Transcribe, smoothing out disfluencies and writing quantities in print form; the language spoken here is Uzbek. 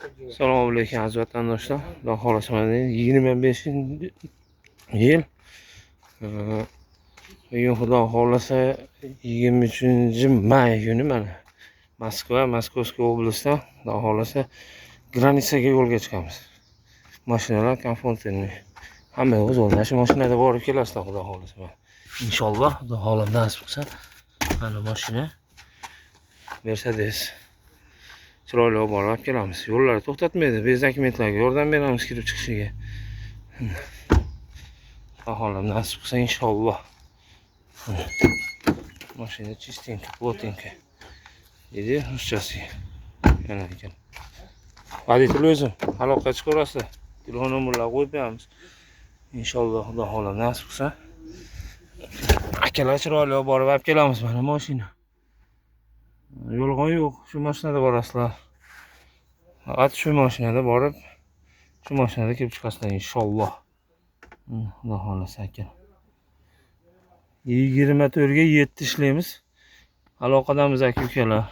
Assalomu alaykum aziz vatandoshlar. Xudo xolasa 25-yil. Bugun xudo xolasa 23-may kuni mana Moskovskiy oblastda xudo xolasa granitsaga yo'lga chiqamiz. Mashinalar komfortli. Hamma o'z o'rniga shu mashinada borib kelasizlar xudo xolasa. Inshaalloh xudo xolam nasib qilsa mana mashina Mercedes chiroyli olib borib kelamiz. Yo'llar to'xtatmaydi. Bez dokumentlarga yordam beramiz kirib chiqishiga. Xolam nasib qilsa inshaalloh. Mashina чистенько, плотненько. Dedi ruschasiga. Yana ekan. Водитель o'zim aloqa chiqarasizlar. Telefon nomerlarini qo'yib beramiz. Inshaalloh xudo xolam nasib qilsa akalar chiroyli olib borib kelamiz mana mashina. Yo'lg'on yo'q, shu mashinada borasizlar. Faqat shu mashinada borib, shu mashinada kelib chiqasizlar inshaalloh. Xudo xolasa aka. 24 ga 7 ishlaymiz. Aloqadamiz aka ukalar.